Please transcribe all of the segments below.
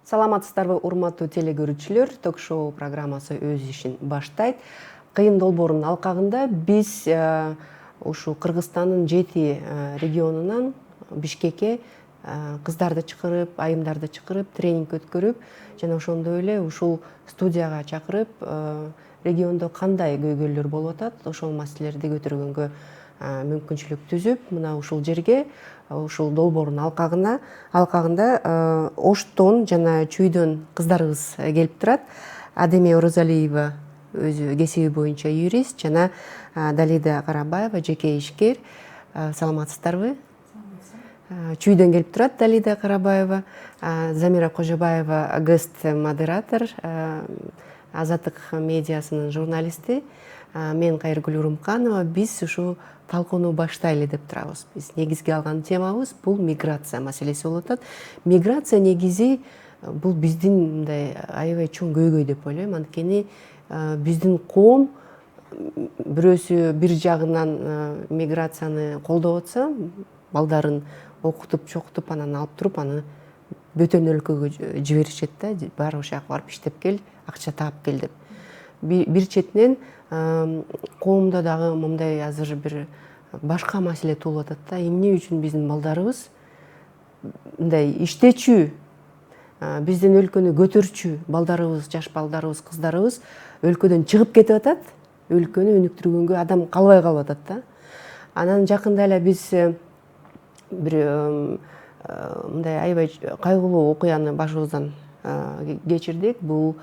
Саламатсыздарбы, урматтуу телегөрүүчүлөр, ток-шоу программасы өз ишин баштайт. Кыйын долбоордун алкагында биз ушу Кыргызстандын 7 регионунан Бишкекке кыздарды чакырып, айымдарды чакырып, тренинг өткөрүп, жана ошондой эле ушул студияга чакырып, региондо кандай көйгөйлөр болуп атат, ошол маселелерди көтөргөнгө мүмкүнчүлүк түзүп, мына ушул жерге, ушул долбоордун алкагында Оштон жана Чүйдөн кыздарыбыз келип турат. Адеме Оразалиева өзү кесиби боюнча юрист, жана Далида Карабаева жеке ишкер. Саламатсыздарбы? Чүйдөн келип турат Далида Карабаева, Замира Кожобаева гест модератор, Азаттык медиасынын журналисти. Мен Кайыргүл Урумканова. Биз ушу талкууну баштайлы деп турабыз. Биз негизги алган темабыз бул миграция маселеси болуп атат. Миграция негизи бул биздин мындай аябай чоң көйгөй деп ойлойм. Анткени биздин коом бирөөсү бир жагынан миграцияны колдоп атса, балдарын окутуп, чокутуп, анан алып туруп, аны бөтөн өлкөгө жиберишет да, бар ошол жака барып иштеп кел, акча таап кел деп. Бир четинен коомдо дагы мындай азыр бир башка маселе туулуп атат да. Эмне үчүн биздин балдарыбыз мындай иштечү, биздин өлкөнү көтөрчү балдарыбыз, жаш балдарыбыз, кыздарыбыз өлкөдөн чыгып кетип атат, өлкөнү өнүктүргөнгө адам калбай калып атат да. Анан жакында эле биз бир мындай аябай кайгылуу окуяны башыбыздан кечирдик. Бул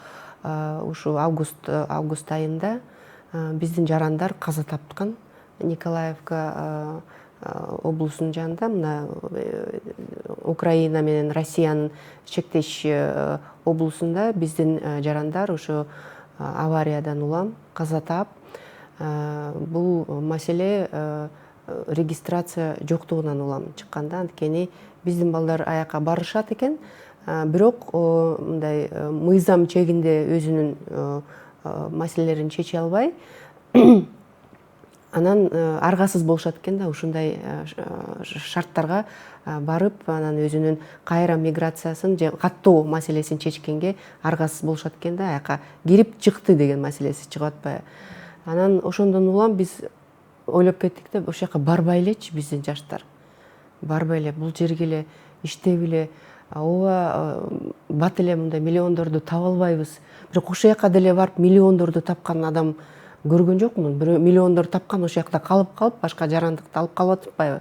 ушу август айында биздин жарандар каза тапкан. Николаевка облусунун жанында, мына Украина менен Россиянын чектеш облусунда биздин жарандар ушу авариядан улам каза таап, бул маселе регистрация жоктугунан улам чыкканда, анткени биздин балдар аяка барышат экен, бирок мындай мыйзам чегинде өзүнүн маселелерин чече албай, анан аргасыз болушат экен да, ушундай шарттарга барып, анан өзүнүн кайра миграциясын же каттоо маселесин чечкенге аргасыз болушат экен да, аяка кирип чыкты деген маселеси чыгып атпайбы. Анан ошондон улам биз ойлоп кеттик да, ошол жака барбай элечи биздин жаштар. Барбай эле, бул жерге эле иштеп эле, ооба бат эле мындай миллиондорду таба албайбыз. Бирок ошол жака деле барып миллиондорду тапкан адам көргөн жокмун. Бирөө миллиондор тапкан, ошол жакта калып, башка жарандыкты алып калып атпайбы.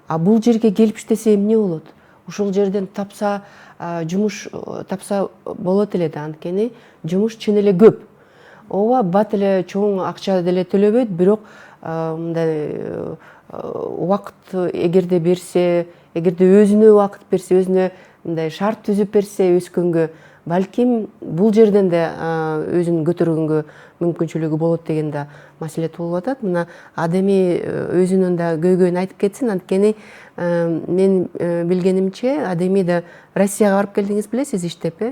А бул жерге келип иштесе эмне болот? Ушул жерден тапса, жумуш тапса болот эле да, анткени жумуш чын эле көп. Ооба бат эле чоң акча деле төлөбөйт, бирок мындай убакыт эгерде берсе, эгерде өзүнө убакыт берсе, өзүнө мындай шарт түзүп берсе өскөнгө, балким бул жерден да өзүн көтөргөнгө мүмкүнчүлүгү болот деген да маселе туулуп атат. Мына Адеми өзүнүн да көйгөйүн айтып кетсин, анткени мен билгенимче Адеми да Россияга барып келдиңиз, билесиз, иштеп,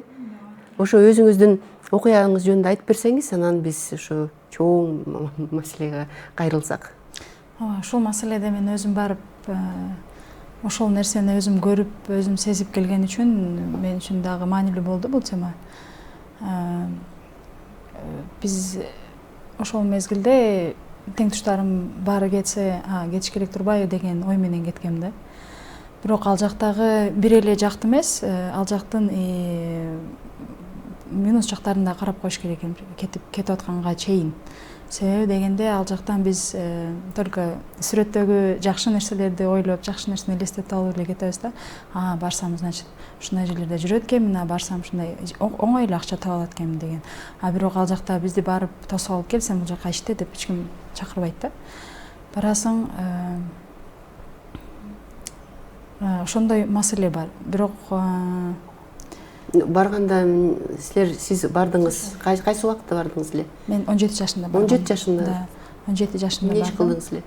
Ошо өзүңүздүн окуяңыз жөнүндө айтып берсеңиз, анан биз ушу чоң маселеге кайрылсак. Ошол маселеде мен өзүм барып, ошол нерсени өзүм көрүп, өзүм сезип келген үчүн мен үчүн дагы маанилүү болду бул тема. Биз ошол мезгилде тең туштарым баары кетсе, кетиш керек турбайбы деген ой менен кеткем да. Бирок ал жактагы бир эле жакты эмес, ал жактын минус жактарына карап коюш керек экен, кетип атканга чейин. Себеби дегенде ал жактан биз только сүрөттөгү жакшы нерселерди ойлоп, жакшы нерсени элестетип алып эле кетебиз да. Барсам, значит, ушундай жерлерде жүрөт экенмин, барсам ушундай оңой эле акча таба алат экенмин деген. Бирок ал жакта бизди барып тосуп алып кел, сен бул жака иште деп эч ким чакырбайт да. Барасың, ошондой маселе бар. Бирок барганда сиз бардыңыз, кайсы убакытта бардыңыз эле? Мен 17 жашында бардым. 17 жашында? Да, 17 жашында бардым. Эмне иш кылдыңыз эле?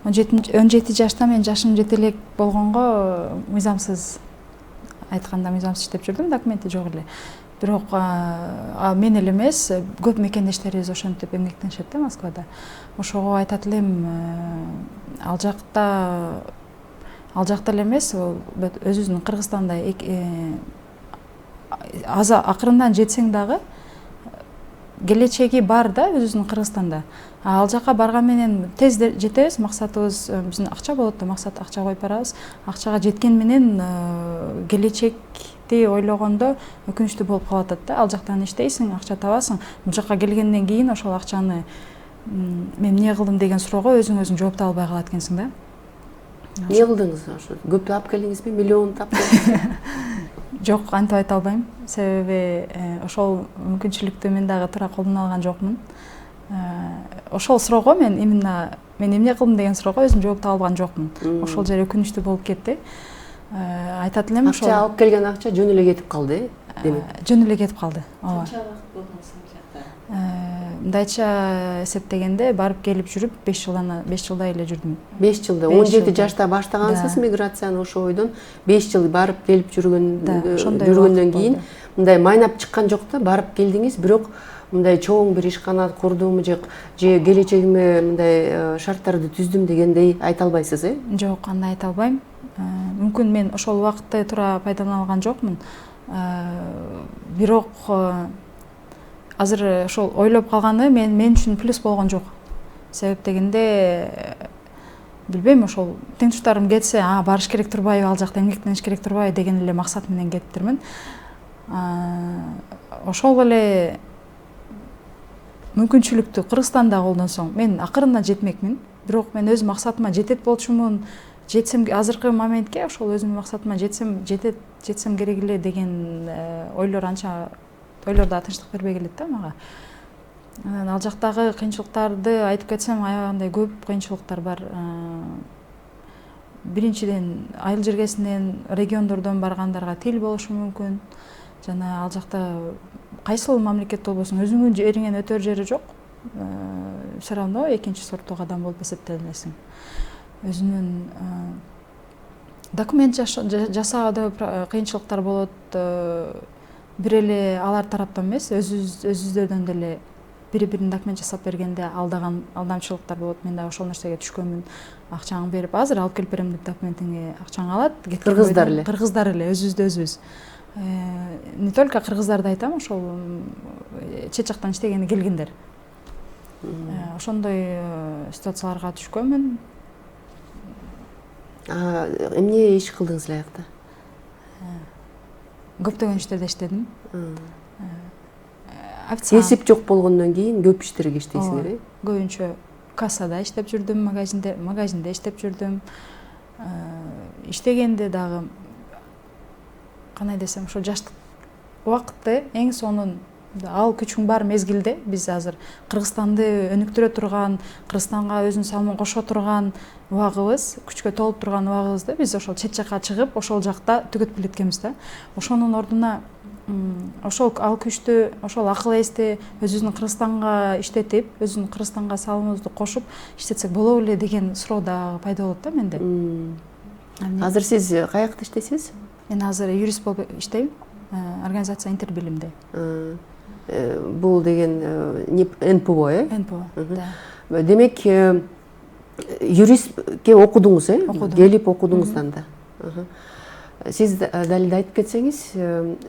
17 жашта мен жашым жете элек болгонго мыйзамсыз айтканда мыйзамсыз иштеп жүрдүм, документи жок эле. Бирок мен эле эмес, көп мекендештерибиз ошентип эмгектенишет да Москвада. Ошого айтат элем, ал жакта эле эмес, өзүбүздүн Кыргызстанда акырындан жетсең дагы келечеги бар да өзүбүздүн Кыргызстанда. Ал жака барган менен тез жетебиз, максатыбыз биздин акча болот да, максат акча коюп барабыз. Акчага жеткен менен келечекти ойлогондо өкүнүчтүү болуп калып атат да. Ал жактан иштейсиң, акча табасың, бул жака келгенден кийин ошол акчаны мен эмне кылдым деген суроого өзүң жооп таба албай калат экенсиң да. Эмне кылдыңыз? Ошо көп таап келдиңизби, миллион таптыңызбы? Жок, антип айта албайм. Себеби ошол мүмкүнчүлүктү мен дагы туура колдоно алган жокмун. Ошол суроого мен эмне кылдым деген суроого өзүм жооп таба алган жокмун. Ошол жер өкүнүчтүү болуп кетти. Айтат элем ошол. Акча алып келген акча жөн эле кетип калды, демек. Жөн эле кетип калды. Ооба. Канча убакыт болдуңуз ал жакта? Мындайча эсептегенде барып келип жүрүп 5 жылдай эле жүрдүм. 5 жылда 17 жашта баштагансыз миграцияны, ошо ойдон 5 жыл барып келип жүргөндөн кийин мындай майнап чыккан жок да, барып келдиңиз, бирок мындай чоң бир ишкана курдум же келечегиме мындай шарттарды түздүм дегендей айта албайсыз, Жок, андай айта албайм. Мүмкүн мен ошол убакытты туура пайдалана алган жокмун. Бирок азыр ошол ойлоп калганы мен үчүн плюс болгон жок. Себеп дегенде билбейм, ошол тең туштарым кетсе, барыш керек турбайбы, ал жакта эмгектениш керек турбайбы деген эле максат менен кетиптирмин. Ошол эле мүмкүнчүлүктү Кыргызстанда колдонсоң, мен акырында жетмекмин. Бирок мен өз максатыма жетет болчумун. Жетсем азыркы моментке ошол өзүмдүн максатыма жетсем керек эле деген ойлордо тынчтык бербей келет да мага. Ал жактагы кыйынчылыктарды айтып кетсем, аябагандай көп кыйынчылыктар бар. Биринчиден айыл жергесинен, региондордон баргандарга тил болушу мүмкүн. Жана ал жакта кайсыл мамлекет болбосун, өзүңдүн жериңен өтөр жери жок. Все равно экинчи сорттук адам болуп эсептелесиң. Өзүнүн документ жасауда кыйынчылыктар болот. Бир эле алар тараптан эмес, өзүбүздөрдөн деле бири-бирин документ жасап бергенде алдамчылыктар болот. Мен да ошол нерсеге түшкөнмүн. Акчаңы берип, азыр алып келип берем деп документиңи акчаңы алат. Кыргыздар эле өзүбүздү өзүбүз. Не только кыргыздарды айтам, ошол чет жактан иштегени келгендер. Ошондой ситуацияларга түшкөнмүн. Эмне иш кылдыңыз аякта? Көптөгөн иштерде иштедим. Кесип жок болгондон кийин көп иштерге иштейсиңер, Көбүнчө кассада иштеп жүрдүм, магазинде иштеп жүрдүм. Иштегенде дагы кандай десем, ошо жаштык убакытты эң сонун ал күчүң бар мезгилде биз азыр Кыргызстанды өнүктүрө турган, Кыргызстанга өзүнүн салымын кошо турган убагыбыз, күчкө толуп турган убагыбызды биз ошол чет жакка чыгып, ошол жакта түгөтүп элеткенбиз да. Ошонун ордуна ошол ал күчтү, ошол акыл эсти өзүбүздүн Кыргызстанга иштетип, өзүбүздүн Кыргызстанга салымыбызды кошуп иштетсек болобу эле деген суроо да пайда болот да менде. Азыр сиз каякта иштейсиз? Мен азыр юрист болуп иштейм, организация Интербилимде. Бул деген НПО, НПО, да. Демек, юристке окудуңуз, Окудум. Келип окудуңуздан да. Сиз далилде айтып кетсеңиз,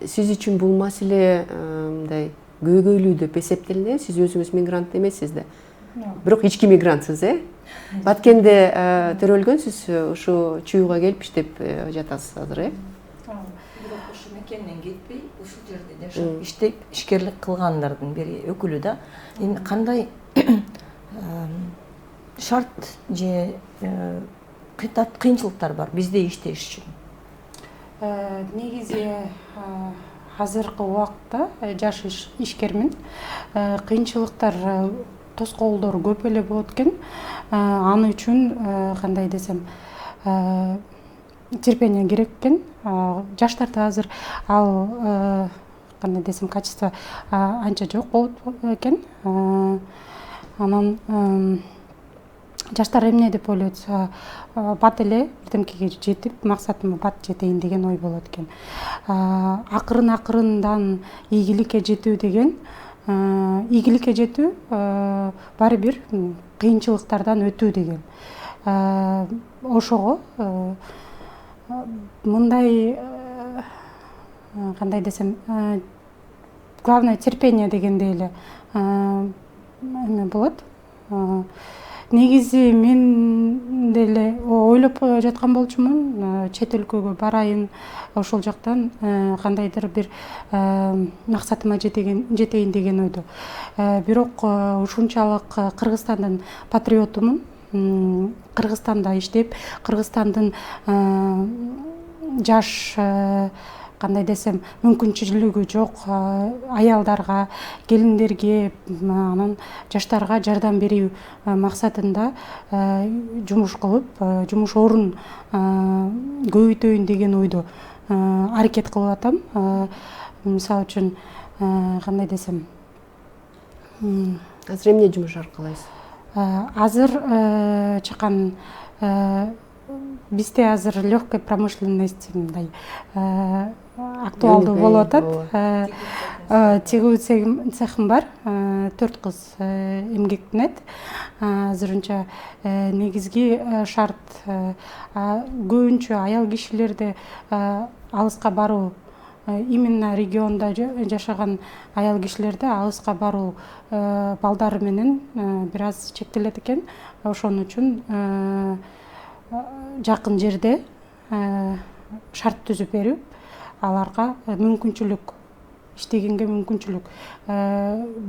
сиз үчүн бул маселе мындай көйгөйлүү деп эсептелинет. Сиз өзүңүз мигрант эмессиз да. Бирок ички мигрантсыз, Баткенде төрөлгөнсүз, ушу Чүйгө келип иштеп жатасыз азыр, Бирок ушу мекенден кетпей, ушул жерде жашап иштеп, ишкерлик кылгандардын бири өкүлү да. Эми кандай шарт же кыйынчылыктар бар бизде иштеш үчүн? Негизи азыркы убакытта жаш ишкермин. Кыйынчылыктар, тоскоолдор көп эле болот экен. Аны үчүн кандай десем, терпение керек экен. Жаштарда азыр ал кандай десем, качество анча жок болот экен. Анан жаштар эмне деп ойлойт, бат эле бирдемкеге жетип максатыма бат жетейин деген ой болот экен. Акырындан ийгиликке жетүү деген, ийгиликке жетүү баары бир кыйынчылыктардан өтүү деген. Ошого мындай кандай десем, главное терпение дегендей эле эме болот. Негизи мен деле ойлоп жаткан болчумун, чет өлкөгө барайын, ошол жактан кандайдыр бир максатыма жетейин деген ойдо. Бирок ушунчалык Кыргызстандын патриотумун. Кыргызстанда иштеп, Кыргызстандын жаш кандай десем, мүмкүнчүлүгү жок аялдарга, келиндерге, анан жаштарга жардам берүү максатында жумуш кылып, жумуш орун көбөйтөйүн деген ойдо аракет кылып атам. Мисалы үчүн кандай десем, азыр эмне жумуш кыласыз? Азыр чакан бизде азыр легкая промышленность мындай актуалдуу болуп атат. Тигүү цехим бар, 4 кыз эмгектенет. Азырынча негизги шарт көбүнчө аял кишилерди алыска баруу, именно регионда жашаган аял кишилерди алыска баруу балдары менен бир аз чектелет экен. Ошон үчүн жакын жерде шарт түзүп берип, аларга мүмкүнчүлүк, иштегенге мүмкүнчүлүк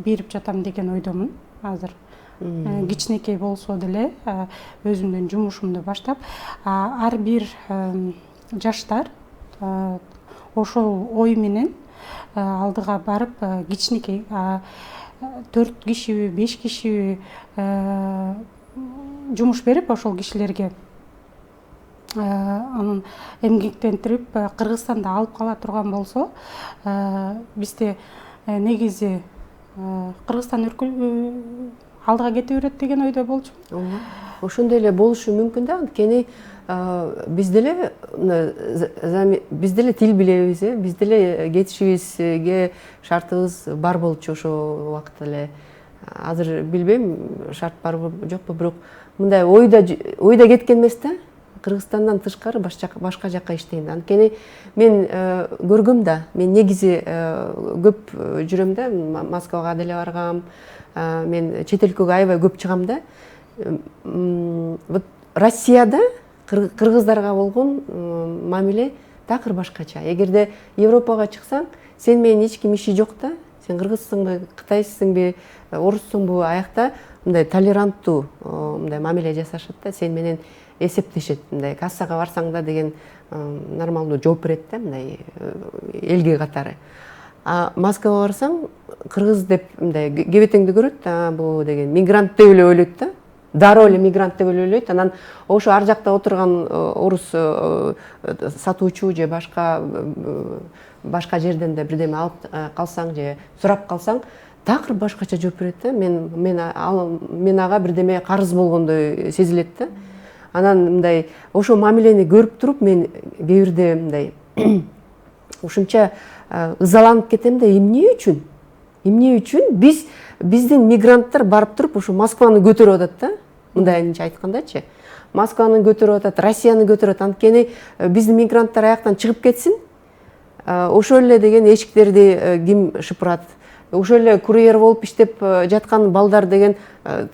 берип жатам деген ойдомун азыр. Кичинекей болсо деле өзүмдүн жумушумду баштап, ар бир жаштар ошол ой менен алдыга барып, кичинекей 4 кишиби, 5 кишиби жумуш берип, ошол кишилерге анын эмгектентирип Кыргызстанда алып кала турган болсо, бизде негизи Кыргызстан алдыга кете берет деген ойдо болчумун. Ошондой эле болушу мүмкүн да, анткени биз деле тил билебиз, биз деле кетишибизге шартыбыз бар болчу ошол убакытта эле. Азыр билбейм, шарт барбы жокпу, бирок мындай ойда кеткен эмес да. Кыргызстандан тышкары башка жакка иштейин. Анткени мен көргөм да, мен негизи көп жүрөм да, Москвага деле баргам, мен чет өлкөгө аябай көп чыгам да. Вот Россияда кыргыздарга болгон мамиле такыр башкача. Эгерде Европага чыксаң, сен менен эч ким иши жок да. Сен кыргызсыңбы, кытайсыңбы, оруссуңбу, аякта мындай толеранттуу мындай мамиле жасашат да, сен менен эсептешет. Мындай кассага барсаң да деген нормалдуу жооп берет да, мындай элге катары. Москвага барсаң, кыргыз деп мындай кебетеңди көрөт, бул деген мигрант деп эле ойлойт да. Дароо эле мигрант деп эле ойлойт. Анан ошо ар жакта отурган орус сатуучу же башка жерден да бирдеме алып калсаң же сурап калсаң, такыр башкача жооп берет да. Мен ага бирдеме карыз болгондой сезилет да. Анан мындай ошо мамилени көрүп туруп, мен кээ бирде мындай ушунча ызаланып кетем да, эмне үчүн биздин мигранттар барып туруп ошо Москваны көтөрүп атат да. Мындайынча айткандачы, Москваны көтөрүп атат, Россияны көтөрүп атат. Анткени биздин мигранттар аяктан чыгып кетсин, ошол эле деген эшиктерди ким шыпырат, ошол эле курьер болуп иштеп жаткан балдар деген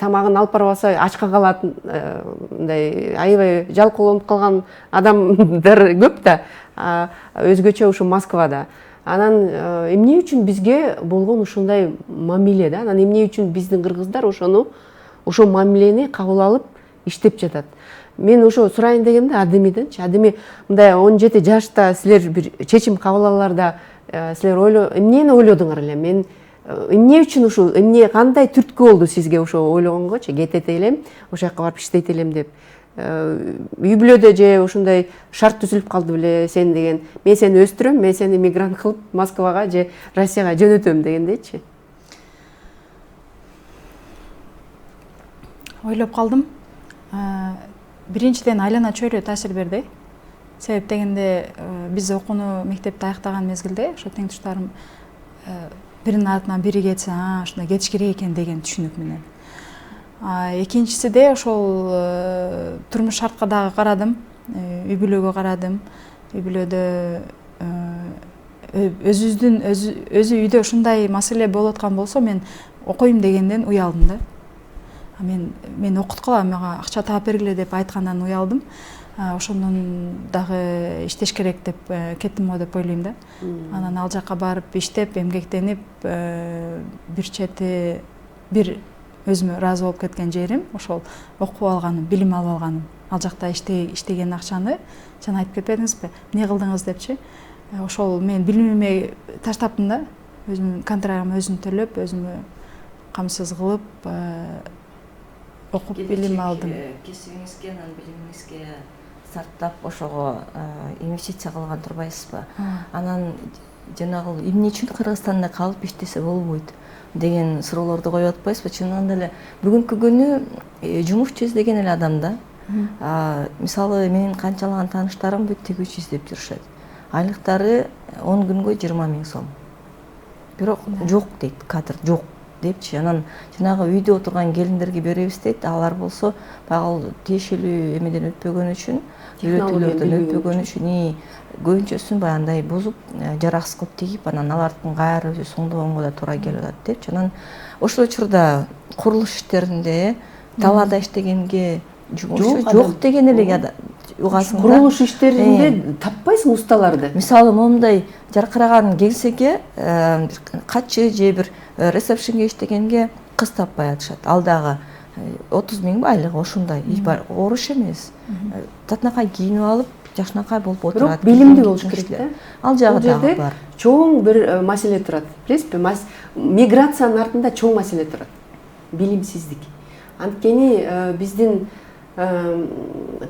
тамагын алып барбаса ачка калат, мындай аябай жалкоолонуп калган адамдар көп да, өзгөчө ушу Москвада. Анан эмне үчүн бизге болгон ушундай мамиле да, анан эмне үчүн биздин кыргыздар ошо мамилени кабыл алып иштеп жатат. Мен ошо сурайын дегем да адимиденчи, адими мындай 17 жашта силер бир чечим кабыл алаларда, силер эмнени ойлодуңар эле? Мен эмне үчүн ушул, кандай түрткү болду сизге ошо ойлогонгочу, кетет элем, ошол жака барып иштейт элем деп? Үй бүлөдө же ушундай шарт түзүлүп калды беле сен деген, мен сени өстүрөм, мен сени мигрант кылып Москвага же Россияга жөнөтөм дегендейчи? Ойлоп калдым. биринчиден айлана чөйрө таасир берди. Себеп дегенде биз окууну мектепти аяктаган мезгилде ошо тең туштарым биринин артынан бири кетсе, ушундай кетиш керек экен деген түшүнүк менен. Экинчиси де ошол турмуш шартка дагы карадым, үй бүлөгө карадым. Үй бүлөдө өзү үйдө ушундай маселе болуп аткан болсо мен окуйм дегенден уялдым да. Мен окуткула, мага акча таап бергиле деп айткандан уялдым. Ошондон дагы иштеш керек деп кеттим го деп ойлойм да. Анан ал жака барып иштеп, эмгектенип, бир чети бир өзүмө ыраазы болуп кеткен жерим ошол окуп алганым, билим алып алганым. Ал жакта иштеген акчаны жана айтып кетпедиңизби, эмне кылдыңыз депчи. Ошол мен билимиме таштаптым да. Өзүмдүн контрагымды өзүм төлөп, өзүмө камсыз кылып окуп билим алдым. Кесибиңизге, анан билимиңизге сарптап ошого инвестиция кылган турбайсызбы? Анан жанагы эмне үчүн Кыргызстанда калып иштесе болбойт деген суроолорду коюп атпайсызбы? Чынында деле бүгүнкү күнү жумушчу издеген эле адам да. Мисалы менин канчалаган тааныштарым бүт тигүүчү издеп жүрүшөт. Айлыктары 10 күнгө 20 000 сом. Бирок жок дейт, кадр жок депчи. Анан жанагы үйдө отурган келиндерге беребиз дейт. Алар болсо багыл тиешелүү эмеден өтпөгөн үчүн, үйрөтүүлөрдөн өтпөгөн үчүн көбүнчөсүн баягындай бузуп, жараксыз кылып тигип, анан алардын кайры өзү соңдогонго да туура келип атат депчи. Анан ошол учурда курулуш иштеринде талаада иштегенге жумушчу жок деген эле угасың да. Курулуш иштеринде таппайсың усталарды. Мисалы момундай жаркыраган кеңсеге катчы же бир ресепшнге иштегенге кыз таппай атышат. Ал дагы 30 000 айлыгы ошундай. Оруш эмес. Татынакай кийинип алып, жакшынакай болуп отурат. Бирок билимдүү болуш керек да. Ал жагы дагы бар. Чоң бир маселе турат. Билесизби? Миграциянын артында чоң маселе турат. Билимсиздик. Анткени биздин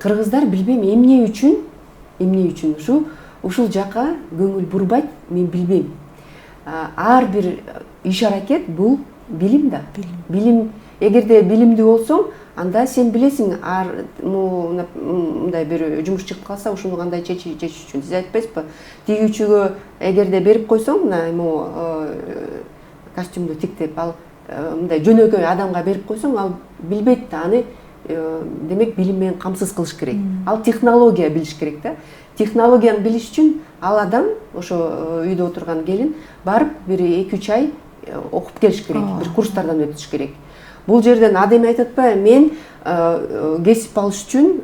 кыргыздар билбейм эмне үчүн ушул жака көңүл бурбайт, мен билбейм. Ар бир иш аракет бул билим да. Билим, эгерде билимдүү болсоң, анда сен билесиң, мындай бир жумуш чыгып калса, ушуну кандай чечиш үчүн. Сиз айтпайсызбы? Тигүүчүгө эгерде берип койсоң, костюмду тиктеп, ал мындай жөнөкөй адамга берип койсоң, ал билбейт да, аны демек билим менен камсыз кылыш керек. Ал технология билиш керек да. Технологияны билиш үчүн ал адам, ошо үйдө отурган келин, барып бир 2-3 ай окуп келиш керек, бир курстардан өтүш керек. Бул жерден адем айтып атпайбы, мен кесип алыш үчүн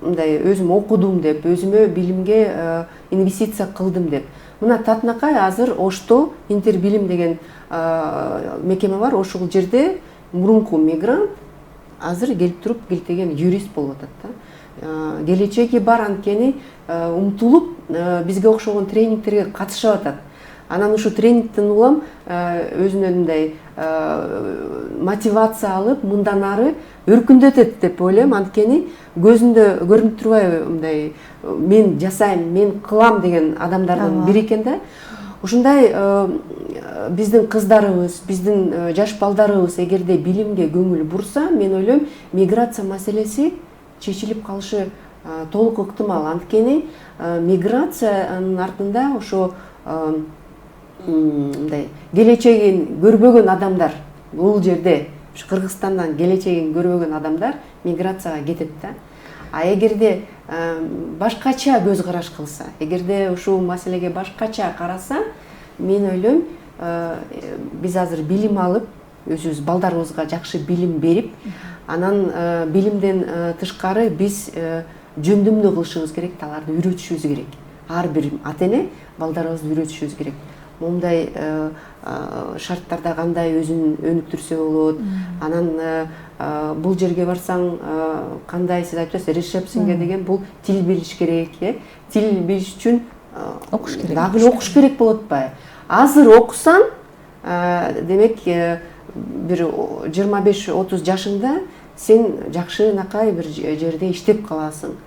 мындай өзүм окудум деп, өзүмө билимге инвестиция кылдым деп. Мына Татынакай азыр Ошто Интербилим деген мекеме бар, ошол жерде мурунку мигрант азыр келип туруп келтеген юрист болуп атат да. Келечеги бар, анткени умтулуп бизге окшогон тренингтерге катышып атат. Анан ушу тренингтен улам өзүнөн мындай мотивация алып, мындан ары өркүндөтөт деп ойлойм. Анткени көзүндө көрүнүп турбайбы, мындай мен жасайм, мен кылам деген адамдардын бири экен да. Ушундай биздин кыздарыбыз, биздин жаш балдарыбыз эгерде билимге көңүл бурса, мен ойлойм, миграция маселеси чечилип калышы толук ыктымал. Анткени миграциянын артында ошо мындай келечегин көрбөгөн адамдар, бул жерде Кыргызстандан келечегин көрбөгөн адамдар миграцияга кетет да. А эгерде башкача көз караш кылса, эгерде ушул маселеге башкача караса, мен ойлойм, биз азыр билим алып, өзүбүз балдарыбызга жакшы билим берип, анан билимден тышкары биз жөндөмдүү кылышыбыз керек, аларды үйрөтүшүбүз керек. Ар бир ата-эне балдарыбызды үйрөтүшүбүз керек. Момундай шарттарда кандай өзүн өнүктүрсө болот, анан бул жерге барсаң кандай, сиз айтасыз, ресепшнге деген бул тил билиш керек, тил билиш үчүн окуш керек. Дагы окуш керек болот атпайбы? Азыр окусаң, демек бир 25-30 жашыңда сен жакшынакай бир жерде иштеп каласың.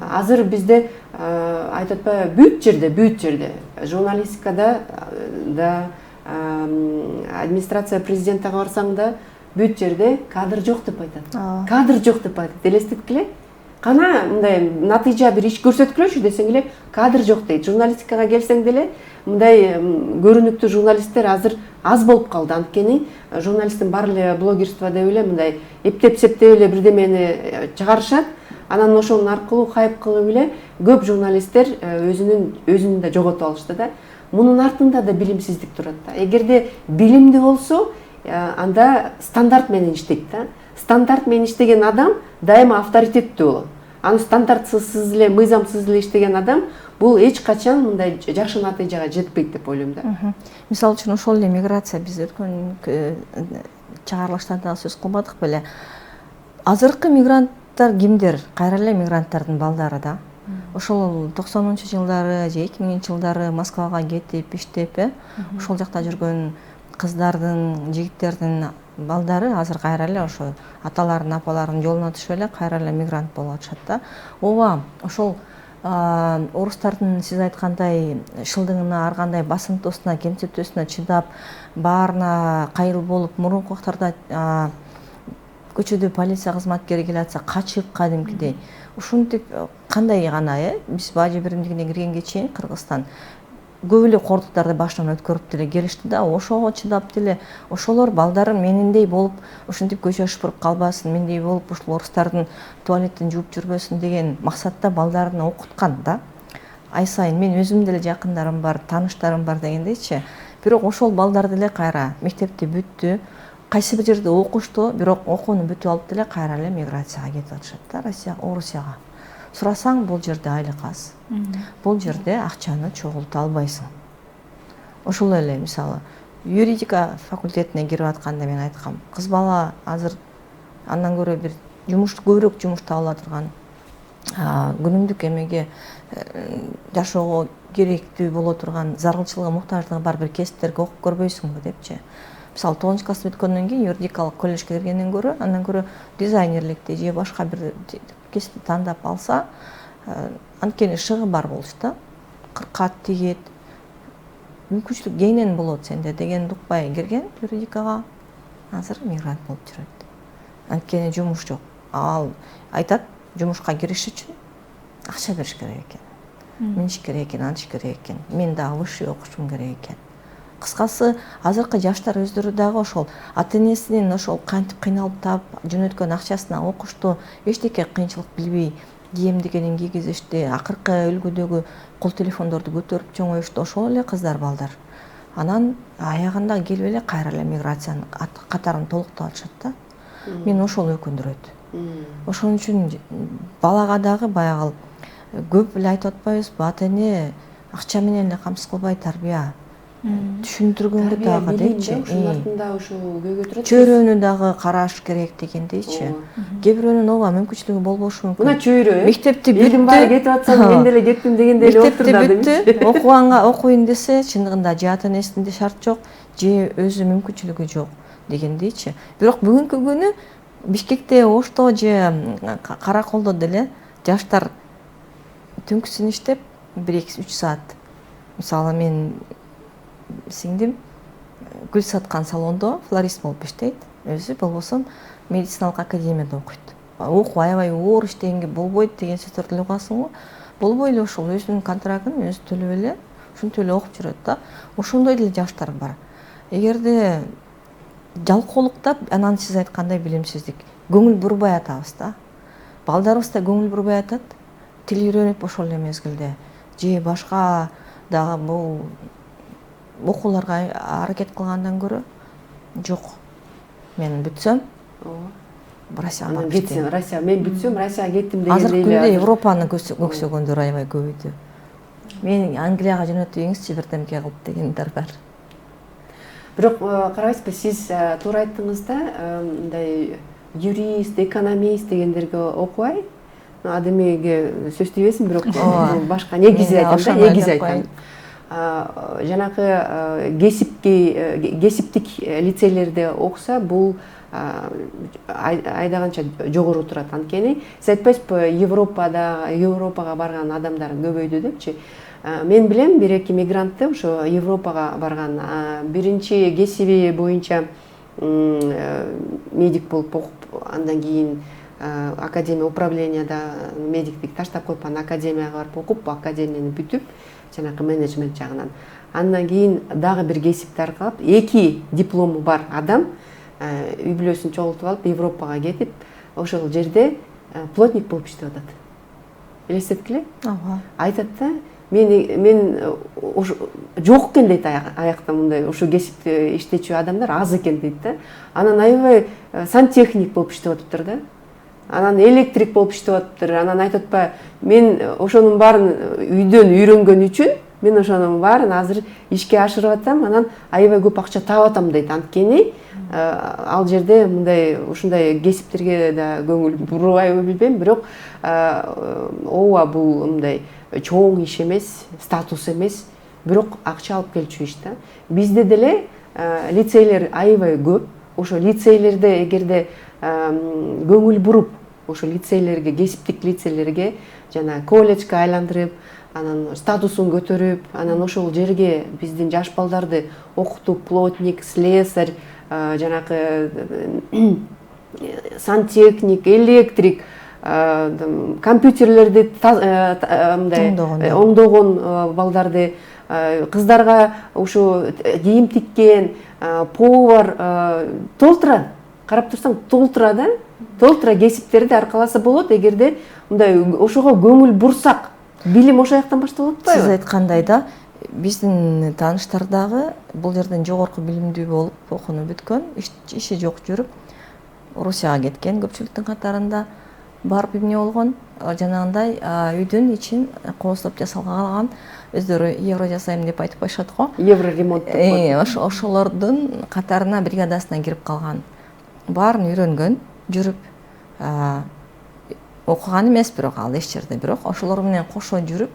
Азыр бизде айтып атпайбы, бүт жерде журналистикада да, администрация президенттага барсаң да, бүт жерде кадр жок деп айтат. Ооба. Кадр жок деп айтат. Элестеткиле. Кана мындай натыйжа бир иш көрсөткүлөчү десең эле кадр жок дейт. Журналистикага келсең деле мындай көрүнүктүү журналисттер азыр аз болуп калды. Анткени журналисттин баары эле блогерство деп эле мындай эптеп септеп эле бирдемени чыгарышат. Анан ошонун аркылуу хайп кылып эле көп журналисттер өзүнүн да жоготуп алышты да. Мунун артында да билимсиздик турат да. Эгерде билимдүү болсо, анда стандарт менен иштейт да. Стандарт менен иштеген адам дайыма авторитеттүү болот. Аны стандартсыз эле, мыйзамсыз эле иштеген адам бул эч качан мындай жакшы натыйжага жетпейт деп ойлойм да. Мисалы үчүн ошол эле миграция биз өткөн чыгарылыштарда сөз кылбадык беле. Азыркы мигранттар кимдер? Кайра эле мигранттардын балдары да. Ошол 90-жылдары же 2000-жылдары Москвага кетип иштеп, ошол жакта жүргөн кыздардын, жигиттердин балдары азыр кайра эле ошо аталарын, апаларынын жолуна түшүп эле кайра эле мигрант болуп атышат да. Ооба, ошол орустардын сиз айткандай шылдыгына, ар кандай басынтуусуна, кемсетүүсүнө чыдап, баарына кайыл болуп, мурунку убактарда көчөдө полиция кызматкери келе атса качып кадимкидей. Ушинтип кандай гана биз бажы биримдигине киргенге чейин Кыргызстан көп эле кордуктарды башынан өткөрүп деле келишти да, ошого чыдап деле ошолор балдарым мениндей болуп ушинтип көчө шыпырып калбасын, мендей болуп ушул орустардын туалеттин жууп жүрбөсүн деген максатта балдарын окуткан да. Ай сайын мен өзүм деле жакындарым бар, тааныштарым бар дегендейчи. Бирок ошол балдар деле кайра мектепти бүттү, кайсы бир жерде окушту, бирок окууну бүтүп алып деле кайра эле миграцияга кетип атышат да, Орусияга. Сурасаң бул жерде айлык аз. Бул жерде акчаны чогулта албайсың. Ошол эле мисалы юридика факультетине кирип атканда мен айткам, кыз бала азыр андан көрө бир көбүрөөк жумуш табыла турган күнүмдүк эмеге жашоого керектүү боло турган, зарылчылыгы, муктаждыгы бар бир кесиптерге окуп көрбөйсүңбү депчи. Мисалы 9 класс бүткөндөн кийин юридикалык колледжге киргенден көрө, андан көрө дизайнерликти же башка бир кесипти тандап алса, анткени шыгы бар болчу да. Кыркат тигет, мүмкүнчүлүк кеңинен болот сенде деген укпай кирген юридикага, азыр мигрант болуп жүрөт. Анткени жумуш жок. Ал айтат, жумушка кириш үчүн акча бериш керек экен. Миниш керек экен, антиш керек экен. Мен дагы высший окушум керек экен. Кыскасы, азыркы жаштар өздөрү дагы ошол ата-энесинин ошол кантип кыйналып таап жөнөткөн акчасына окушту, эчтеке кыйынчылык билбей, кийимдигенин кийгизишти, акыркы үлгүдөгү кол телефондорду көтөрүп чоңоюшту, ошол эле кыздар, балдар. Анан аягында келип эле кайра эле миграциянын катарын толуктап атышат да. Мен ошол өкүндүрөт. Ошон үчүн балага дагы баягы көп эле айтып атпайбызбы, ата-эне акча менен эле камсыз кылбай тарбия түшүндүргөнгө дагы депчи. Ушулардын да ушул көйгөй турат. Чөйрөнү дагы караш керек дегендейчи. Кээ бирөөнүн ооба мүмкүнчүлүгү болбошу мүмкүн. Мына чөйрө. Мектепти бүтүп баары кетип атса, мен деле кеттим дегендей эле отур да демекчи. Мектепти бүттү, окуганга окуйн десе, чындыгында же ата-энесинде шарт жок, же өзү мүмкүнчүлүгү жок дегендейчи. Бирок бүгүнкү күнү Бишкекте, Ошто же Караколдо деле жаштар түнкүсүн иштеп 1-2-3 саат. Мисалы мен сиңдим гүл саткан салондо флорист болуп иштейт. Өзү болбосо медициналык академияда окуйт. Окуу аябай оор иштегенге болбойт деген сөздөрдү эле угасың го. Болбой эле ошол өзүнүн контрактын өзү төлөп эле, ушинтип эле окуп жүрөт да. Ошондой деле жаштар бар. Эгерде жалкоолуктап, анан сиз айткандай билимсиздик, көңүл бурбай атабыз да. Балдарыбыз да көңүл бурбай атат. Тил үйрөнүп ошол эле мезгилде же башка дагы бул окууларга аракет кылгандан көрө жок. Мен бүтсөм, Россияга кетсем, Россия, мен бүтсөм, Россияга кеттим дегендей эле. Азыркы күндө Европаны көксөгөндөр аябай көбөйдү. Мен Англияга жөнөтүңүзчү бирдемке кылып дегендер бар. Бирок карабайсызбы, сиз туура айттыңыз да, мындай юрист, экономист дегендерге окубай, адемеге сөз тийбесин, бирок башка негизи айтам да, негизи айтам. Жанагы кесиптик лицейлерде окуса, бул айдаганча жогору турат. Анткени сиз айтпайсызбы, Европага барган адамдар көбөйдү депчи. Мен билем, 1-2 мигрантты ошо Европага барган. Биринчи кесиби боюнча медик болуп окуп, андан кийин академия управленияда медиктик таштап коюп, анан академияга барып окуп, академияны бүтүп, жанакы менеджмент жагынан. Андан кийин дагы бир кесипти аркалап, 2 диплому бар адам үй бүлөсүн чогултуп алып, Европага кетип, ошол жерде плотник болуп иштеп атат. Элестеткиле? Ооба. Айтат да, мен жок экен дейт аякта, мындай ошо кесипти иштечү адамдар аз экен дейт да. Анан аябай сантехник болуп иштеп атыптыр да. Анан электрик болуп иштеп атыптыр. Анан айтып атпайбы, мен ошонун баарын үйдөн үйрөнгөн үчүн мен ошонун баарын азыр ишке ашырып атам, анан аябай көп акча таап атам дейт. Анткени ал жерде мындай ушундай кесиптерге да көңүл бурбайбы билбейм, бирок ооба бул мындай чоң иш эмес, статус эмес, бирок акча алып келчү иш да. Бизде деле лицейлер аябай көп. Ошо лицейлерде эгерде көңүл буруп, ошо лицейлерге, кесиптик лицейлерге жана колледжге айландырып, анан статусун көтөрүп, анан ошол жерге биздин жаш балдарды окутуп, плотник, слесарь, жанакы сантехник, электрик, компьютерлерди мындай оңдогон балдарды, кыздарга ушу кийим тиккен, повар толтура, карап турсаң толтура да, толтура кесиптерди аркаласа болот, эгерде мындай ошого көңүл бурсак. Билим ошол жактан башталып атпайбы? Сиз айткандай да, биздин тааныштар дагы бул жерден жогорку билимдүү болуп, окууну бүткөн, иши жок жүрүп, Орусияга кеткен көпчүлүктүн катарында барып эмне болгон, жанагындай үйдүн ичин кооздоп жасалган, өздөрү евро жасайм деп айтып коюшат го. Евро ремонт деп. Ошолордун катарына, бригадасына кирип калган. Баарын үйрөнгөн, жүрүп окуган эмес, бирок ал эч жерде, бирок ошолор менен кошо жүрүп,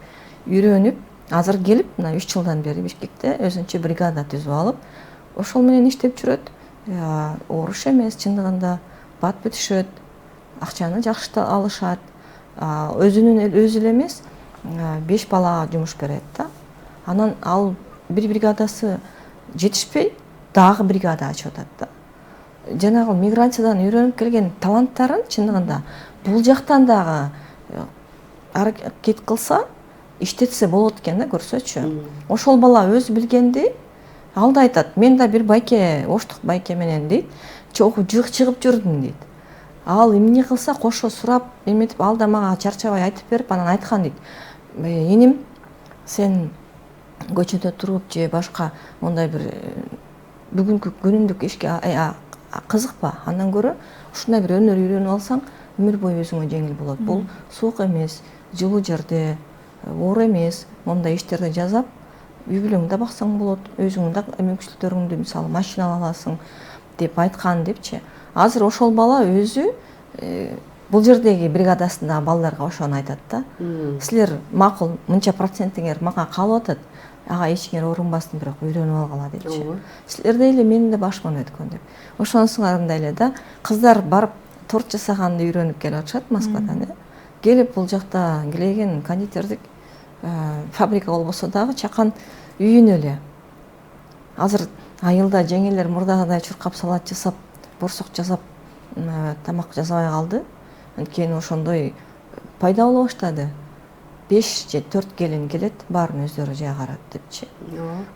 үйрөнүп, азыр келип, мына 3 жылдан бери Бишкекте өзүнчө бригада түзүп алып, ошол менен иштеп жүрөт. Оруш эмес, чындыгында бат бүтүшөт, акчаны жакшы алышат. Өзүнүн өзү эле эмес, 5 балага жумуш берет да. Анан ал бир бригадасы жетишпей, дагы бригада ачып атат да. Жанагы миграциядан үйрөнүп келген таланттарын чындыгында бул жактан дагы аракет кылса, иштетсе болот экен да, көрсөчү. Ошол бала өз билгенди, ал да айтат, мен да бир байке, оштук байке менен дейт, чогуу чыгып жүрдүм дейт. Ал эмне кылса кошо сурап, эметип, ал да мага чарчабай айтып берип, анан айткан дейт. Эним, сен көчөдө туруп же башка мондай бир бүгүнкү күнүмдүк ишке кызыкпа. Андан көрө ушундай бир өнөр үйрөнүп алсаң, өмүр бою өзүңө жеңил болот. Бул суук эмес, жылуу жерде, оор эмес, мондай иштерди жасап, үй бүлөңдү да баксаң болот, өзүңдүн да мүмкүнчүлүктөрүңдү, мисалы, машина аласың деп айткан депчи. Азыр ошол бала өзү бул жердеги бригадасындагы балдарга ошону айтат да. Силер макул мынча процентиңер мага калып атат, ага эчиңер орунбасын, бирок үйрөнүп алгыла депчи. Силердей эле менин да башыман өткөн деп. Ошонусуңарындай эле да, кыздар барып торт жасаганды үйрөнүп келип атышат Москвадан. Келип бул жакта келеген кондитердик фабрика болбосо дагы чакан үйүнө эле. Азыр айылда жеңелер мурдагыдай чуркап салат жасап, борсок жасап, тамак жасабай калды. Анткени ошондой пайда боло баштады. 5 же 4 келин келет, баарын өздөрү жайгарат депчи.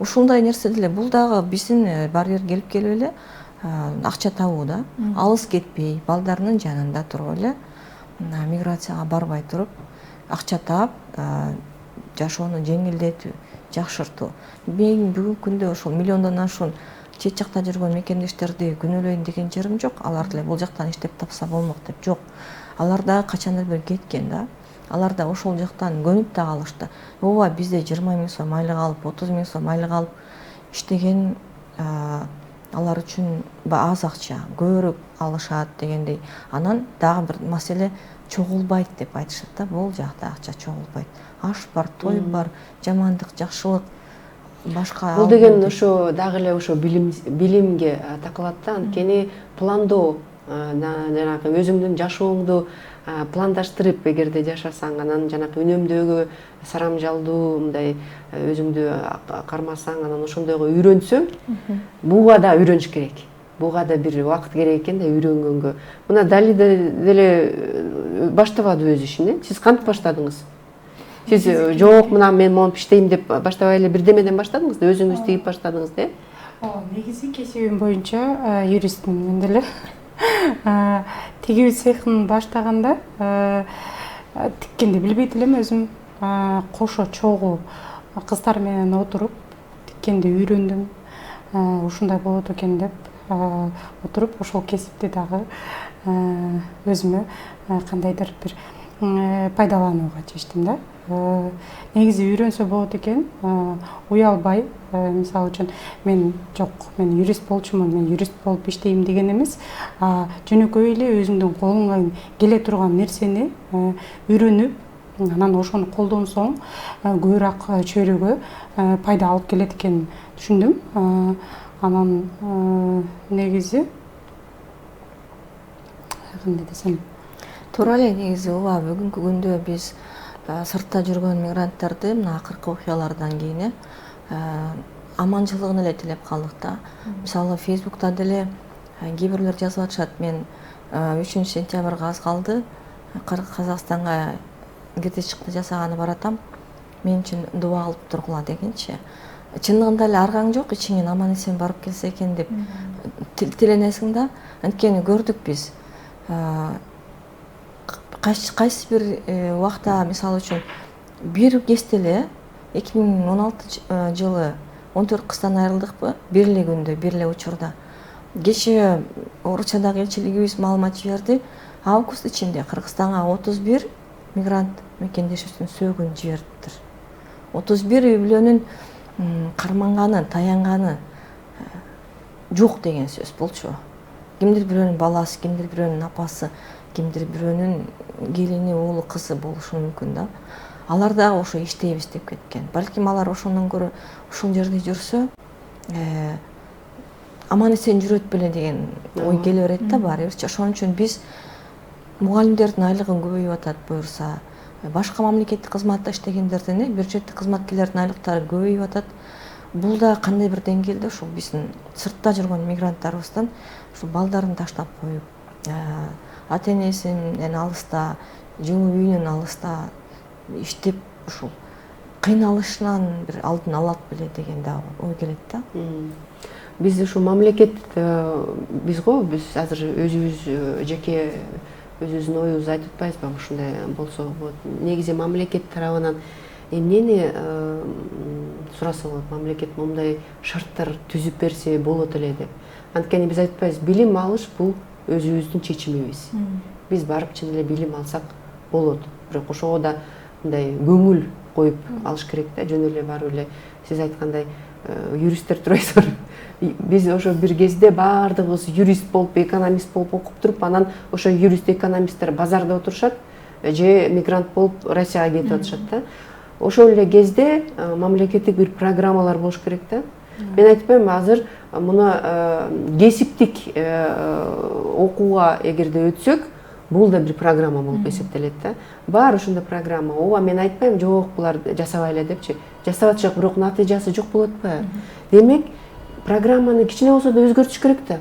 Ушундай нерсе деле бул дагы биздин барьер келип эле акча табуу да. Алыс кетпей, балдарынын жанында туруп эле, миграцияга барбай туруп, акча таап, жашоону жеңилдетүү, жакшыртуу. Мен бүгүнкү күндө ошол миллиондон ашуун чет жакта жүргөн мекендештерди күнөөлөйүн деген жерим жок. Алар деле бул жактан иштеп тапса болмок деп жок. Алар да качандар бери кеткен да. Алар да ошол жактан көнүп да калышты. Ооба, бизде 20 000 сом айлык алып, 30 000 сом айлык алып иштеген алар үчүн аз акча, көбүрөөк алышат дегендей. Анан дагы бир маселе чогулбайт деп айтышат да. Бул жакта акча чогулбайт. Аш бар, той бар, жамандык, жакшылык, башка. Бул деген ошо дагы эле ошо билимге такалат да. Анткени пландоо, жанагы өзүңдүн жашооңду пландаштырып, эгерде жашасаң, анан жанагы үнөмдөгү сарамжалдуу мындай өзүңдү кармасаң, анан ошондойго үйрөнсөң, буга да үйрөнүш керек. буга да бир убакыт керек экен да үйрөнгөнгө. Мына Далида деле баштабады өз ишин. Сиз кантип баштадыңыз? Сиз жок, мына мен мону иштейм деп баштабай эле бирдемеден баштадыңыз да, өзүңүз тигип баштадыңыз да? Негизи кесибим боюнча юристмин мен деле. Тигүү цехин баштаганда тиккенди билбейт элем өзүм. Кошо чогуу кыздар менен отуруп тиккенди үйрөндүм. Ушундай болот экен деп отуруп ошол кесипти дагы өзүмө кандайдыр бир пайдаланууга чечтим да. Негизи үйрөнсө болот экен, уялбай, мисалы үчүн мен юрист болчумун, мен юрист болуп иштейм деген эмес, жөнөкөй эле өзүңдүн колуңан келе турган нерсени үйрөнүп, анан ошону колдонсоң көбүрөөк чөйрөгө пайда алып келет экенин түшүндүм. Анан негизи кандай десем, туура эле негизи ооба бүгүнкү күндө биз сыртта жүргөн мигранттарды мына акыркы окуялардан кийин аманчылыгын эле тилеп калдык да. Мисалы Фейсбукта деле кээ бирлер жазып атышат, мен 3-сентябрга аз калды, Казакстанга кете чыкты жасаганы баратам, мен үчүн дуба кылып тургула дегенчи. Чындыгында эле аргаң жок, ичиңен аман эсен барып келсе экен деп тиленесиң да. Анткени көрдүк биз кайсы бир убакта, мисалы үчүн бир кезде эле 2016 жылы 14 кыздан айрылдыкпы, бир эле күндө, бир эле учурда. Кечээ Орусиядагы элчилигибиз маалымат жиберди, август ичинде Кыргызстанга 31 мигрант мекендешүүсүн сөөгүн жибердиптир. 31 үй бүлөнүн карманганын, таянганы жок деген сөз болчу. Кимдир бирөөнүн баласы, кимдир бирөөнүн апасы, кимдир бирөөнүн келини, уулу, кызы болушу мүмкүн да. Алар дагы ошо иштейбиз деп кеткен. Балким алар ошондон көрө ушул жерде жүрсө, аман эсен жүрөт беле деген ой келе берет да баарыбызча. Ошон үчүн биз мугалимдердин айлыгын көбөйүп атат буюрса, башка мамлекеттик кызматта иштегендерден бюджеттик кызматкерлердин айлыктары көбөйүп атат. Бул да кандай бир деңгээлде ушул биздин сыртта жүргөн мигранттарыбыздан ушул балдарын таштап коюп, ата энесинен алыста, жылуу үйүнөн алыста иштеп ушул кыйналышынан бир алдын алат беле деген да ой келет да. Биз ушу мамлекет биз азыр өзүбүз жеке өзүбүздүн оюбузду айтып атпайбызбы, ушундай болсо болот. Негизи мамлекет тарабынан эмнени сураса болот? Мамлекет мындай шарттар түзүп берсе болот эле деп. Анткени биз айтпайбыз, билим алыш бул өзүбүздүн чечимибиз. Биз барып чын эле билим алсак болот. Бирок ошого да мындай көңүл коюп алыш керек да, жөн эле барып эле сиз айткандай юристтер турайсыздар. Биз ошо бир кезде баардыгыбыз юрист болуп, экономист болуп окуп туруп, анан ошо юрист, экономисттер базарда отурушат, же мигрант болуп Россияга кетип атышат да. Ошол эле кезде мамлекеттик бир программалар болуш керек да. Мен айтпайм, азыр муну кесиптик окууга эгерде өтсөк, бул да бир программа болуп эсептелет да. Бар ошондой программа. Ооба, мен айтпайм, жок, булар жасабай эле депчи. Жасап атышат, бирок натыйжасы жок болуп атпайбы? Демек, программаны кичине болсо да өзгөртүш керек да.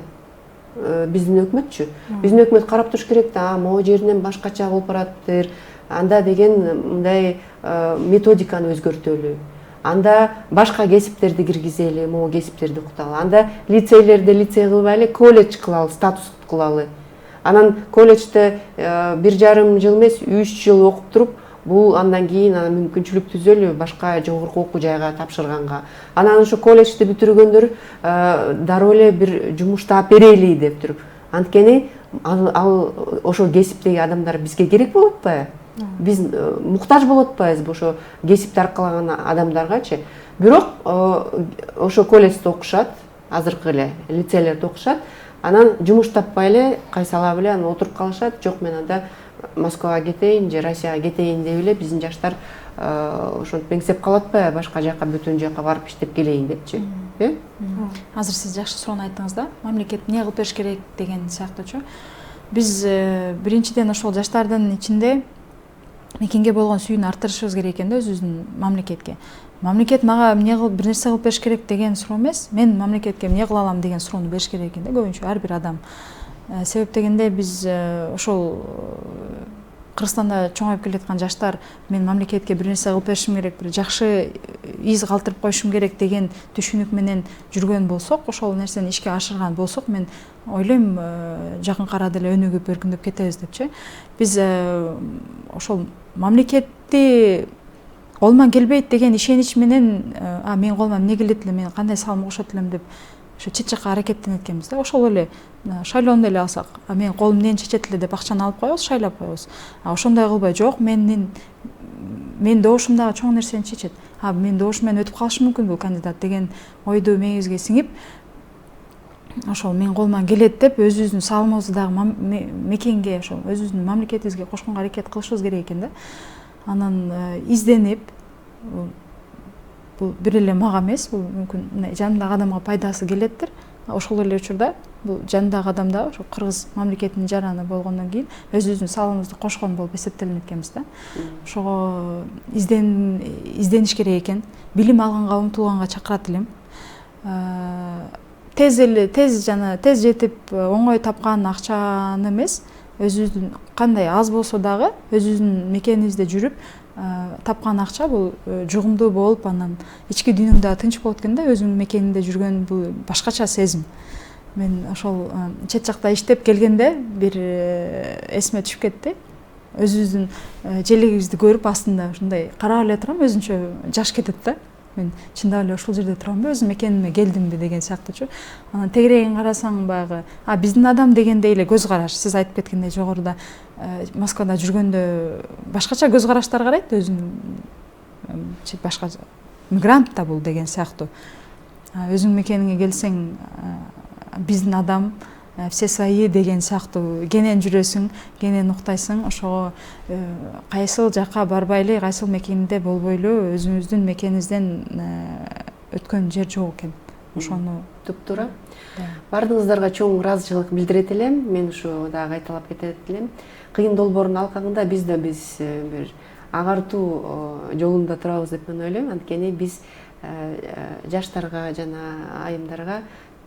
Биздин өкмөтчү. Биздин өкмөт карап туруш керек да, могу жеринен башкача болуп бараттыр. Анда деген мындай методиканы өзгөртөлү. Анда башка кесиптерди киргизели, могу кесиптерди окуталы. Анда лицейлерди лицей кылбай эле колледж кылалы, статус кылалы. Анан колледжде 1,5 жыл эмес, 3 жыл окуп туруп, бул андан кийин мүмкүнчүлүк түзөлү башка жогорку окуу жайга тапшырганга. Анан ошо колледжди бүтүргөндөр дароо эле бир жумуш таап берели деп туруп. Анткени ал ошо кесиптеги адамдар бизге керек болуп атпайбы? Биз муктаж болуп атпайбызбы ошо кесипти аркалаган адамдаргачы? Бирок ошо колледжде окушат, азыркы эле лицейлерде окушат. Анан жумуш таппай эле кайсалап эле анан отуруп калышат. Жок, мен анда Москвага кетейин же Россияга кетейин деп эле биздин жаштар ошентип меңсеп калып атпайбы, башка жака, бүтүн жака барып иштеп келейин депчи. Азыр сиз жакшы суроону айттыңыз да, мамлекет эмне кылып бериш керек деген сыяктуучу. Биз биринчиден ошол жаштардын ичинде мекенге болгон сүйүүнү арттырышыбыз керек экен да өзүбүздүн мамлекетке. мамлекет мага эмне кылып бир нерсе кылып бериш керек деген суроо эмес, мен мамлекетке эмне кыла алам деген суроону бериш керек экен да көбүнчө ар бир адам. Себеп дегенде биз ошол Кыргызстанда чоңоюп келаткан жаштар мен мамлекетке бир нерсе кылып беришим керек, бир жакшы из калтырып коюшум керек деген түшүнүк менен жүргөн болсок, ошол нерсени ишке ашырган болсок, мен ойлойм жакын арада эле өнүгүп өркүндөп кетебиз депчи. Биз ошол мамлекетти колуман келбейт деген ишенич менен менин колуман эмне келет эле, мен кандай салым кошот элем деп ошо чет жакка аракеттенет экенбиз да. Ошол эле шайлоону эле алсак, менин колум эмнени чечет эле деп акчаны алып коебуз, шайлап коебуз. Ошондой кылбай, жок, менин добушумдагы чоң нерсени чечет. Менин добушум менен өтүп калышы мүмкүн бул кандидат деген ойду мээңизге сиңип, ошол менин колуман келет деп өзүбүздүн салымыбызды дагы мекенге, ошол өзүбүздүн мамлекетибизге кошконго аракет кылышыбыз керек экен да. Анан изденип, бул бир эле мага эмес, бул мүмкүн жанымдагы адамга пайдасы келеттир. Ошол эле учурда бул жанымдагы адам да ошо кыргыз мамлекетинин жараны болгондон кийин өзүбүздүн салымыбызды кошкон болуп эсептелинет экенбиз да. Ошого издениш керек экен. Билим алганга умтулганга чакырат элем. Тез жетип оңой тапкан акчаны эмес, өзүбүздүн кандай аз болсо дагы өзүбүздүн мекенибизде жүрүп тапкан акча бул жугумдуу болуп, анан ички дүйнөң дагы тынч болот экен да, өзүңдүн мекениңде жүргөн бул башкача сезим. Мен ошол чет жакта иштеп келгенде бир эсиме түшүп кетти. Өзүбүздүн желегибизди көрүп астында ушундай карап эле турам, өзүнчө жаш кетет да. Мен чындап эле ушул жерде турамбы, өзүм мекениме келдимби деген сыяктуучу. Анан тегерегин карасаң баягы биздин адам дегендей эле көз караш. Сиз айтып кеткендей жогоруда Москвада жүргөндө башкача көз караштар карайт, өзүнүн башка мигрант да бул деген сыяктуу. Өзүң мекениңе келсең биздин адам, все свои деген сыяктуу кенен жүрөсүң, кенен уктайсың. Ошого кайсыл жакка барбай эле, кайсыл мекенде болбой эле өзүңүздүн мекенибизден өткөн жер жок экен. Ошону туптуура. Бардыгыңыздарга чоң ыраазычылык билдирет элем. Мен ушу дагы кайталап кетет элем. Кыйын долбоордун алкагында биз бир агартуу жолунда турабыз деп мен ойлойм. Анткени биз жаштарга жана айымдарга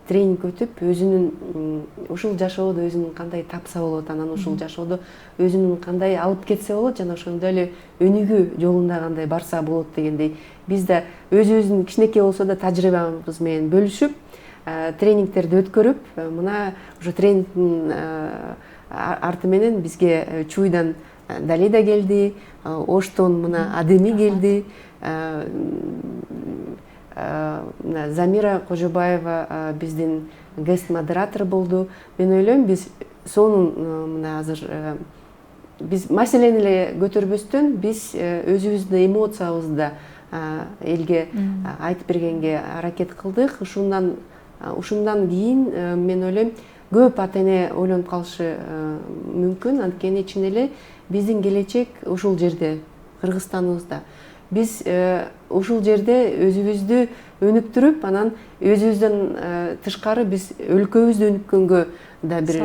тренинг өтүп, өзүнүн ушул жашоодо өзүнүн кандай тапса болот, анан ушул жашоодо өзүнүн кандай алып кетсе болот, жана ошондой эле өнүгүү жолунда кандай барса болот дегендей, биз да өзүбүздүн кичинекей болсо да тажрыйбабыз менен бөлүшүп, тренингтерди өткөрүп, мына ушу тренингдин арты менен бизге Чуйдан Далида келди, Оштон мына Адеми келди, Замира Кожобаева биздин гест модератор болду. Мен ойлойм, биз сонун мына азыр биз маселени эле көтөрбөстөн, биз өзүбүздүн эмоциябызды элге айтып бергенге аракет кылдык. Ушундан кийин мен ойлойм, көп ата эне ойлонуп калышы мүмкүн, анткени чын эле биздин келечек ушул жерде, Кыргызстаныбызда. Биз ушул жерде өзүбүздү өнүктүрүп, анан өзүбүздөн тышкары биз өлкөбүздү өнүккөнгө да бир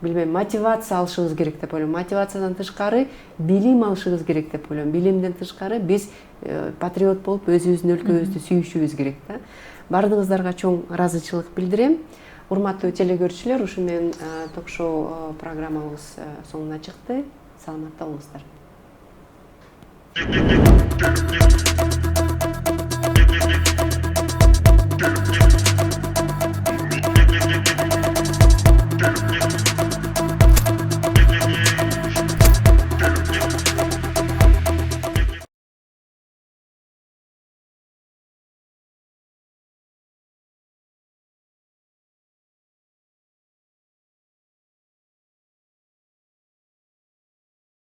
билбейм, мотивация алышыбыз керек деп ойлойм. Мотивациядан тышкары билим алышыбыз керек деп ойлойм. Билимден тышкары биз патриот болуп өзүбүздүн өлкөбүздү сүйүшүбүз керек да. Бардыгыңыздарга чоң ыраазычылык билдирем. Урматтуу телекөрүүчүлөр, ушу менен ток-шоу программабыз соңуна чыкты. Саламатта болуңуздар.